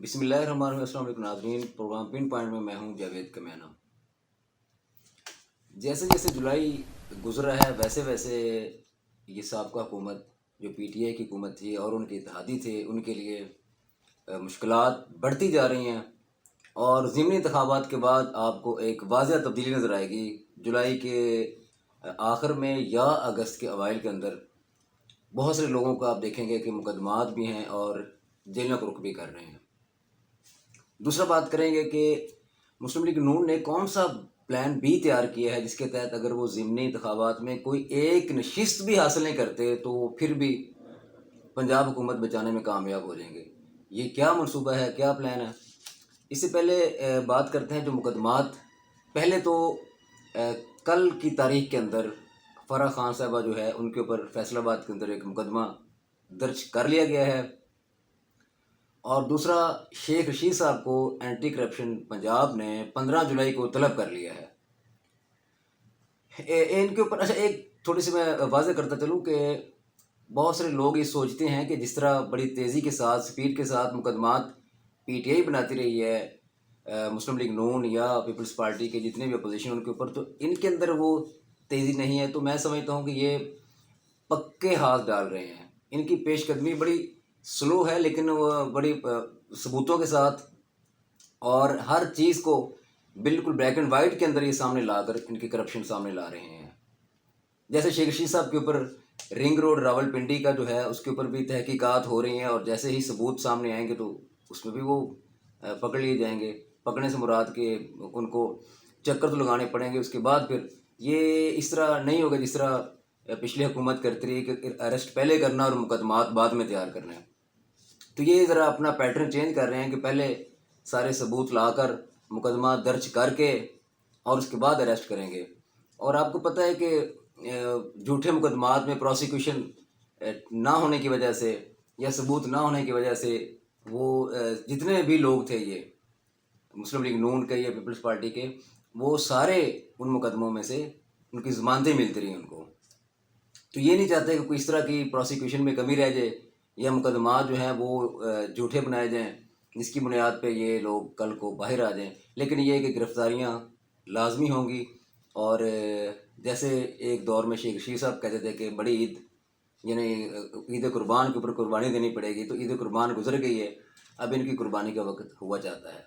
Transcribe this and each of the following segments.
بسم اللہ الرحمن الرحیم۔ السلام علیکم ناظرین، پروگرام پن پوائنٹ میں ہوں جاوید کمینہ۔ جیسے جیسے جولائی گزر رہا ہے ویسے ویسے یہ سابقہ حکومت جو پی ٹی آئی کی حکومت تھی اور ان کے اتحادی تھے ان کے لیے مشکلات بڑھتی جا رہی ہیں، اور ضمنی انتخابات کے بعد آپ کو ایک واضح تبدیلی نظر آئے گی۔ جولائی کے آخر میں یا اگست کے اوائل کے اندر بہت سے لوگوں کو آپ دیکھیں گے کہ مقدمات بھی ہیں اور جیلوں کو رخ بھی کر رہے ہیں۔ دوسرا بات کریں گے کہ مسلم لیگ نون نے کون سا پلان بی تیار کیا ہے جس کے تحت اگر وہ ضمنی انتخابات میں کوئی ایک نشست بھی حاصل نہیں کرتے تو وہ پھر بھی پنجاب حکومت بچانے میں کامیاب ہو جائیں گے۔ یہ کیا منصوبہ ہے، کیا پلان ہے؟ اس سے پہلے بات کرتے ہیں جو مقدمات۔ پہلے تو کل کی تاریخ کے اندر فرح خان صاحبہ جو ہے ان کے اوپر فیصل آباد کے اندر ایک مقدمہ درج کر لیا گیا ہے، اور دوسرا شیخ رشید صاحب کو اینٹی کرپشن پنجاب نے 15 جولائی کو طلب کر لیا ہے۔ ان کے اوپر ایک تھوڑی سی میں واضح کرتا چلوں کہ بہت سارے لوگ یہ سوچتے ہیں کہ جس طرح بڑی تیزی کے ساتھ سپیڈ کے ساتھ مقدمات پی ٹی آئی بناتی رہی ہے، مسلم لیگ نون یا پیپلز پارٹی کے جتنے بھی اپوزیشن ان کے اوپر، تو ان کے اندر وہ تیزی نہیں ہے۔ تو میں سمجھتا ہوں کہ یہ پکے ہاتھ ڈال رہے ہیں۔ ان کی پیش قدمی بڑی سلو ہے لیکن وہ بڑی ثبوتوں کے ساتھ اور ہر چیز کو بالکل بلیک اینڈ وائٹ کے اندر یہ سامنے لا کر ان کی کرپشن سامنے لا رہے ہیں۔ جیسے شیخ رشید صاحب کے اوپر رنگ روڈ راول پنڈی کا جو ہے اس کے اوپر بھی تحقیقات ہو رہی ہیں، اور جیسے ہی ثبوت سامنے آئیں گے تو اس میں بھی وہ پکڑ لیے جائیں گے۔ پکڑنے سے مراد کہ ان کو چکر تو لگانے پڑیں گے۔ اس کے بعد پھر یہ اس طرح نہیں ہوگا جس طرح پچھلی حکومت کرتی رہی کہ اریسٹ پہلے کرنا اور مقدمات بعد میں تیار کرنا ہے۔ تو یہ ذرا اپنا پیٹرن چینج کر رہے ہیں کہ پہلے سارے ثبوت لا کر مقدمہ درج کر کے اور اس کے بعد اریسٹ کریں گے۔ اور آپ کو پتہ ہے کہ جھوٹے مقدمات میں پروسیکیوشن نہ ہونے کی وجہ سے یا ثبوت نہ ہونے کی وجہ سے وہ جتنے بھی لوگ تھے یہ مسلم لیگ نون کے یا پیپلز پارٹی کے، وہ سارے ان مقدموں میں سے ان کی ضمانتیں ملتی رہیں ان کو۔ تو یہ نہیں چاہتے کہ کوئی اس طرح کی پروسیکیوشن میں کمی رہ جائے یا مقدمات جو ہیں وہ جھوٹے بنائے جائیں جس کی بنیاد پہ یہ لوگ کل کو باہر آ جائیں۔ لیکن یہ کہ گرفتاریاں لازمی ہوں گی، اور جیسے ایک دور میں شیخ رشید صاحب کہتے تھے کہ بڑی عید یعنی عید قربان کے اوپر قربانی دینی پڑے گی، تو عید قربان گزر گئی ہے، اب ان کی قربانی کا وقت ہوا جاتا ہے۔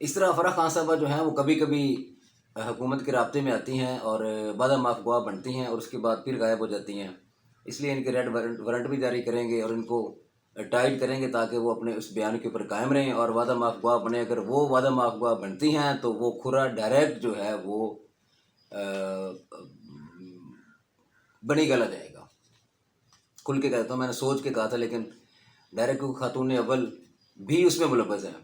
اس طرح فرح خان صاحبہ جو ہیں وہ کبھی کبھی حکومت کے رابطے میں آتی ہیں اور بعد ماہ افواہ بنتی ہیں اور اس کے بعد پھر غائب ہو جاتی ہیں۔ اس لیے ان کے ریڈ وارنٹ بھی جاری کریں گے اور ان کو ٹائٹ کریں گے تاکہ وہ اپنے اس بیان کے اوپر قائم رہیں اور وعدہ ماہ افواہ بنے۔ اگر وہ وعدہ ماہ افواہ بنتی ہیں تو وہ کھرا ڈائریکٹ جو ہے وہ بنی گلا جائے گا۔ کھل کے کہتا ہوں، میں نے سوچ کے کہا تھا لیکن ڈائریکٹ خاتون اول بھی اس میں ملوث ہیں۔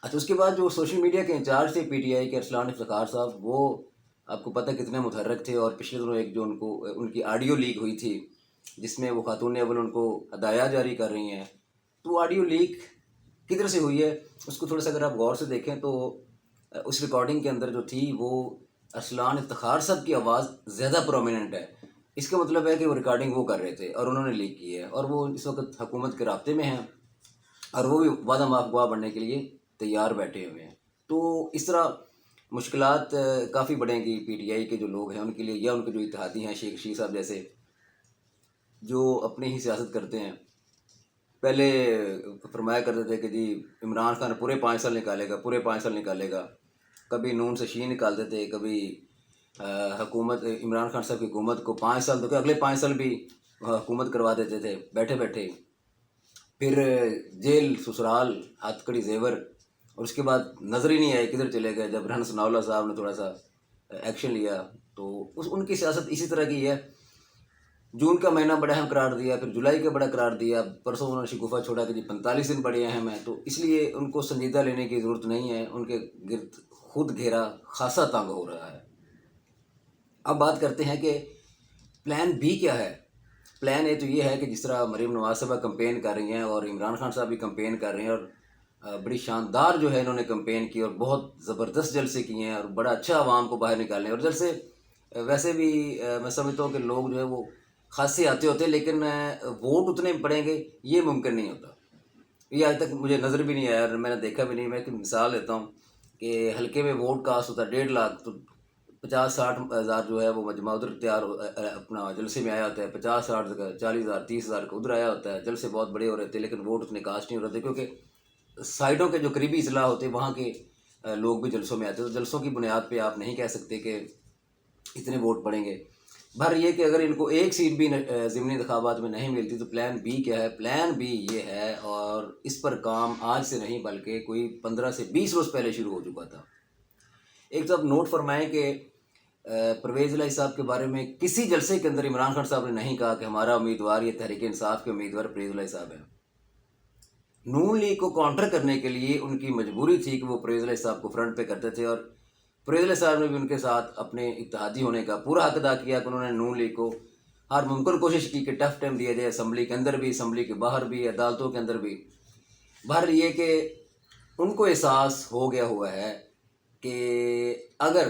اچھا، اس کے بعد جو سوشل میڈیا کے انچارج تھے پی ٹی آئی کے ارسلان افتخار صاحب، وہ آپ کو پتہ کتنے متحرک تھے، اور پچھلے دنوں ایک جو ان کی آڈیو لیک ہوئی تھی جس میں وہ خاتون اول ان کو ہدایات جاری کر رہی ہیں، تو آڈیو لیک کدھر سے ہوئی ہے اس کو تھوڑا سا اگر آپ غور سے دیکھیں تو اس ریکارڈنگ کے اندر جو تھی وہ ارسلان افتخار صاحب کی آواز زیادہ پرومیننٹ ہے۔ اس کا مطلب ہے کہ وہ ریکارڈنگ وہ کر رہے تھے اور انہوں نے لیک کی ہے، اور وہ اس وقت حکومت کے رابطے میں ہیں اور وہ بھی وعدہ ماہ افواہ بننے کے لیے تیار بیٹھے ہوئے ہیں۔ تو اس طرح مشکلات کافی بڑھیں گی پی ٹی آئی کے جو لوگ ہیں ان کے لیے، یا ان کے جو اتحادی ہیں شیخ رشید صاحب جیسے جو اپنی ہی سیاست کرتے ہیں۔ پہلے فرمایا کرتے تھے کہ جی عمران خان پورے 5 سال نکالے گا، پورے 5 سال نکالے گا، کبھی نون سے شین نکالتے تھے، کبھی حکومت عمران خان صاحب کی حکومت کو 5 سال تو کہ اگلے 5 سال بھی حکومت کروا دیتے تھے بیٹھے بیٹھے، پھر جیل سسرال ہاتھ کڑی زیور، اور اس کے بعد نظر ہی نہیں آئے کدھر چلے گئے۔ جب رحمت ثناء اللہ صاحب نے تھوڑا سا ایکشن لیا تو ان کی سیاست اسی طرح کی ہے۔ جون کا مہینہ بڑا اہم قرار دیا، پھر جولائی کا بڑا قرار دیا، پرسوں انہوں نے شگوفہ چھوڑا کہ جی 45 دن بڑے اہم ہیں، تو اس لیے ان کو سنجیدہ لینے کی ضرورت نہیں ہے۔ ان کے گرد خود گھیرا خاصا تنگ ہو رہا ہے۔ اب بات کرتے ہیں کہ پلان بی کیا ہے۔ پلان اے تو یہ ہے کہ جس طرح مریم نواز صاحبہ کمپین کر رہی ہیں اور عمران خان صاحب بھی کمپین کر رہے ہیں، اور بڑی شاندار جو ہے انہوں نے کمپین کی اور بہت زبردست جلسے کیے ہیں اور بڑا اچھا عوام کو باہر نکالنے، اور جلسے ویسے بھی میں سمجھتا ہوں کہ لوگ جو ہے وہ خاصے آتے ہوتے لیکن ووٹ اتنے پڑیں گے یہ ممکن نہیں ہوتا۔ یہ آج تک مجھے نظر بھی نہیں آیا اور میں نے دیکھا بھی نہیں. میں ایک مثال دیتا ہوں کہ حلقے میں ووٹ کاسٹ ہوتا ہے 1.5 لاکھ، تو 50-60 ہزار جو ہے وہ مجمع ادھر تیار اپنا جلسے میں آیا ہوتا ہے، 50-60 کا 40 ہزار 30 ہزار کا ادھر آیا ہوتا ہے. جلسے بہت بڑے ہو رہے تھے لیکن ووٹ اتنے کاسٹ نہیں ہو رہے تھے کیونکہ سائڈوں کے جو قریبی اضلاع ہوتے ہیں وہاں کے لوگ بھی جلسوں میں آتے ہیں. تو جلسوں کی بنیاد پہ آپ نہیں کہہ سکتے کہ اتنے ووٹ پڑیں گے. بہر یہ کہ اگر ان کو ایک سیٹ بھی ضمنی انتخابات میں نہیں ملتی تو پلان بی کیا ہے؟ پلان بی یہ ہے، اور اس پر کام آج سے نہیں بلکہ کوئی 15 سے 20 روز پہلے شروع ہو چکا تھا. ایک تو آپ نوٹ فرمائیں کہ پرویز الہی صاحب کے بارے میں کسی جلسے کے اندر عمران خان صاحب نے نہیں کہا کہ ہمارا امیدوار یہ تحریک انصاف کے امیدوار پرویز الہی صاحب ہیں. نون لیگ کو کاؤنٹر کرنے کے لیے ان کی مجبوری تھی کہ وہ پرویز الہی صاحب کو فرنٹ پہ کرتے تھے، اور پرویز الہی صاحب نے بھی ان کے ساتھ اپنے اتحادی ہونے کا پورا حق ادا کیا کہ انہوں نے نون لیگ کو ہر ممکن کوشش کی کہ ٹف ٹائم دیا جائے، اسمبلی کے اندر بھی، اسمبلی کے باہر بھی، عدالتوں کے اندر بھی. بہر یہ کہ ان کو احساس ہو گیا ہوا ہے کہ اگر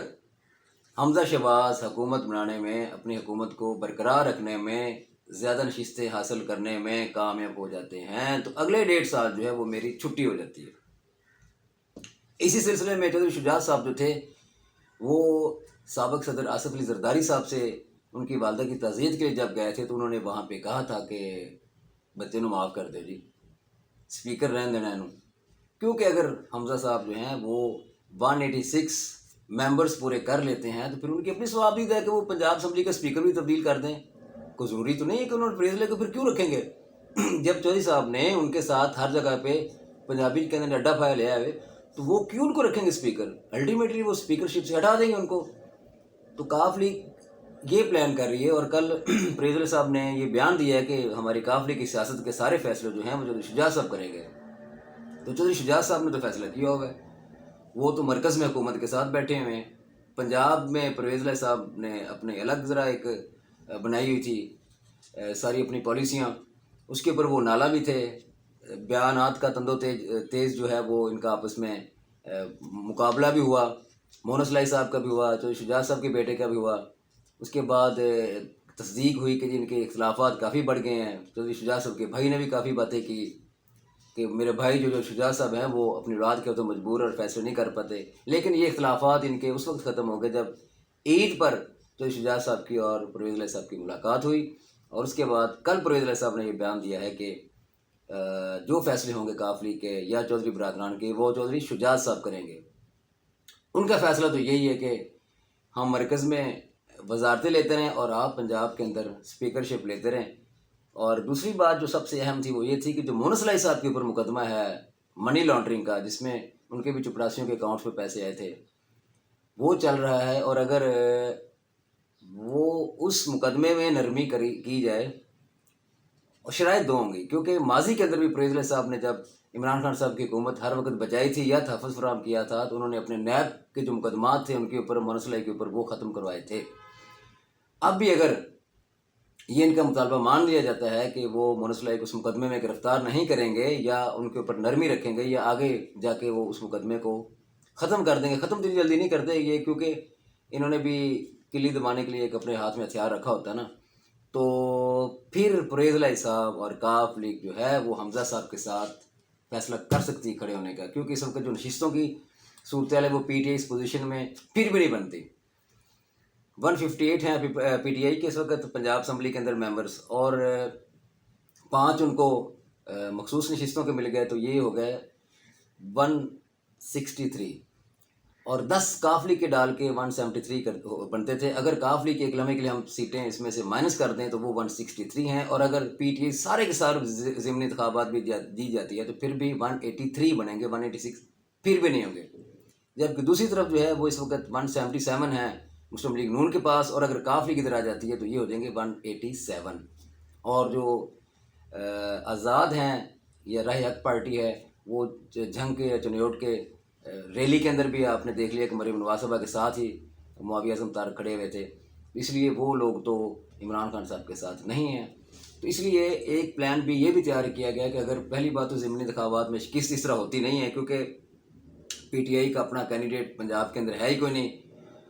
حمزہ شہباز حکومت بنانے میں، اپنی حکومت کو برقرار رکھنے میں، زیادہ نشستیں حاصل کرنے میں کامیاب ہو جاتے ہیں تو اگلے 1.5 سال جو ہے وہ میری چھٹی ہو جاتی ہے. اسی سلسلے میں چودھری شجاعت صاحب جو تھے وہ سابق صدر آصف علی زرداری صاحب سے ان کی والدہ کی تعزیت کے لیے جب گئے تھے تو انہوں نے وہاں پہ کہا تھا کہ بچے نو معاف کر دے جی، اسپیکر رہن دینا انہوں، کیونکہ اگر حمزہ صاحب جو ہیں وہ 186 ممبرز پورے کر لیتے ہیں تو پھر ان کی اپنی ثوابدید ہے کہ وہ پنجاب اسمبلی کا اسپیکر بھی تبدیل کر دیں. کوئی ضروری تو نہیں ہے کہ انہوں نے پریز لے کے پھر کیوں رکھیں گے؟ جب چودھری صاحب نے ان کے ساتھ ہر جگہ پہ پنجابی کے اندر اڈا پایا لیا ہے تو وہ کیوں ان کو رکھیں گے اسپیکر؟ الٹیمیٹلی وہ اسپیکرشپ سے ہٹا دیں گے ان کو. تو کاف لیگ یہ پلان کر رہی ہے، اور کل پریز الہی صاحب نے یہ بیان دیا ہے کہ ہماری کاف لیگ کی سیاست کے سارے فیصلے جو ہیں وہ چودھری شجاعت صاحب کریں گے. تو چودھری شجاعت صاحب نے تو فیصلہ کیا ہوگا، وہ تو مرکز میں حکومت کے ساتھ بیٹھے ہوئے ہیں. پنجاب میں پرویز الہی صاحب نے اپنے الگ ذرا ایک بنائی ہوئی تھی ساری اپنی پالیسیاں، اس کے اوپر وہ نالا بھی تھے. بیانات کا تندو تیز جو ہے وہ ان کا آپس میں مقابلہ بھی ہوا، مونس الہی صاحب کا بھی ہوا، چودھری شجاعت صاحب کے بیٹے کا بھی ہوا. اس کے بعد تصدیق ہوئی کہ جن کے اختلافات کافی بڑھ گئے ہیں. چودھری شجاعت صاحب کے بھائی نے بھی کافی باتیں کی کہ میرے بھائی جو شجاعت صاحب ہیں وہ اپنی اولاد کے تو مجبور اور فیصلے نہیں کر پاتے. لیکن یہ اختلافات ان کے اس وقت ختم ہو گئے جب عید پر چودھری شجاعت صاحب کی اور پرویز الہی صاحب کی ملاقات ہوئی، اور اس کے بعد کل پرویز الہی صاحب نے یہ بیان دیا ہے کہ جو فیصلے ہوں گے کاف لیگ کے یا چودھری برادران کے وہ چودھری شجاعت صاحب کریں گے. ان کا فیصلہ تو یہی ہے کہ ہم مرکز میں وزارتیں لیتے رہیں اور آپ پنجاب کے اندر اسپیکرشپ لیتے رہیں. اور دوسری بات جو سب سے اہم تھی وہ یہ تھی کہ جو مونس الہی صاحب کے اوپر مقدمہ ہے منی لانڈرنگ کا، جس میں ان کے بھی چپڑاسیوں کے اکاؤنٹس پہ پیسے آئے تھے، وہ چل رہا ہے. اور اگر وہ اس مقدمے میں نرمی کی جائے، اور شرائط دو ہوں گی کیونکہ ماضی کے اندر بھی پرویز الہی صاحب نے جب عمران خان صاحب کی حکومت ہر وقت بچائی تھی یا تحفظ فراہم کیا تھا تو انہوں نے اپنے نیب کے جو مقدمات تھے ان کے اوپر، مونس الہی کے اوپر، وہ ختم کروائے تھے. اب بھی اگر یہ ان کا مطالبہ مان لیا جاتا ہے کہ وہ مونس الہی کو اس مقدمے میں گرفتار نہیں کریں گے یا ان کے اوپر نرمی رکھیں گے یا آگے جا کے وہ اس مقدمے کو ختم کر دیں گے. ختم اتنی جلدی نہیں کرتے یہ، کیونکہ انہوں نے بھی کلی دبانے کے لیے ایک اپنے ہاتھ میں ہتھیار رکھا ہوتا ہے نا. تو پھر پرویز الہی صاحب اور کاف لیگ جو ہے وہ حمزہ صاحب کے ساتھ فیصلہ کر سکتی ہے کھڑے ہونے کا، کیونکہ اس وقت جو نشستوں کی صورتحال ہے وہ P T I us position میں پھر بھی نہیں بنتی. 158 ہیں پی ٹی آئی کے اس وقت پنجاب اسمبلی کے اندر ممبرز، اور 5 ان کو مخصوص نشستوں کے مل گئے تو یہ ہو گئے 163، اور 10 کاف لیگ کے ڈال کے 173 بنتے تھے. اگر کاف لیگ کے ایک لمحے کے لیے ہم سیٹیں اس میں سے مائنس کر دیں تو وہ 163 ہیں، اور اگر پی ٹی آئی سارے کے سارے ضمنی انتخابات بھی دی جاتی ہے تو پھر بھی 183 بنیں گے، 186 پھر بھی نہیں ہوں گے. جبکہ دوسری طرف جو ہے وہ اس وقت 177 ہیں مسلم لیگ نون کے پاس، اور اگر کاف لیگ ادھر آ جاتی ہے تو یہ ہو جائیں گے 187. اور جو آزاد ہیں یا راہ حق پارٹی ہے وہ جھنگ کے یا چنیوٹ کے ریلی کے اندر بھی آپ نے دیکھ لیا کہ مریم نواز صاحبہ کے ساتھ ہی معاویہ اعظم طارق کھڑے ہوئے تھے، اس لیے وہ لوگ تو عمران خان صاحب کے ساتھ نہیں ہیں. تو اس لیے ایک پلان بھی یہ بھی تیار کیا گیا کہ اگر پہلی بات تو ضمنی انتخابات میں شکست اس طرح ہوتی نہیں ہے کیونکہ پی ٹی آئی کا اپنا کینڈیڈیٹ پنجاب کے اندر ہے ہی کوئی نہیں،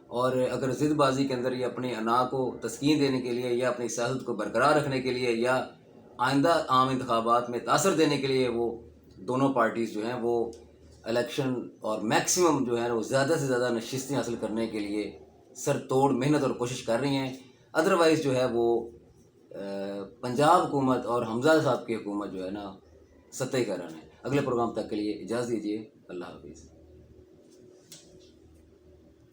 اور اگر ضد بازی کے اندر یہ اپنے انا کو تسکین دینے کے لیے یا اپنی سیاست کو برقرار رکھنے کے لیے یا آئندہ عام انتخابات میں تاثر دینے کے لیے وہ دونوں پارٹیز جو ہیں وہ الیکشن اور میکسیمم جو ہے وہ زیادہ سے زیادہ نشستیں حاصل کرنے کے لیے سر توڑ محنت اور کوشش کر رہی ہیں. ادروائز جو ہے وہ پنجاب حکومت اور حمزہ صاحب کی حکومت جو ہے نا سطح کا رہنا ہے. اگلے پروگرام تک کے لیے اجازت دیجیے. اللہ حافظ.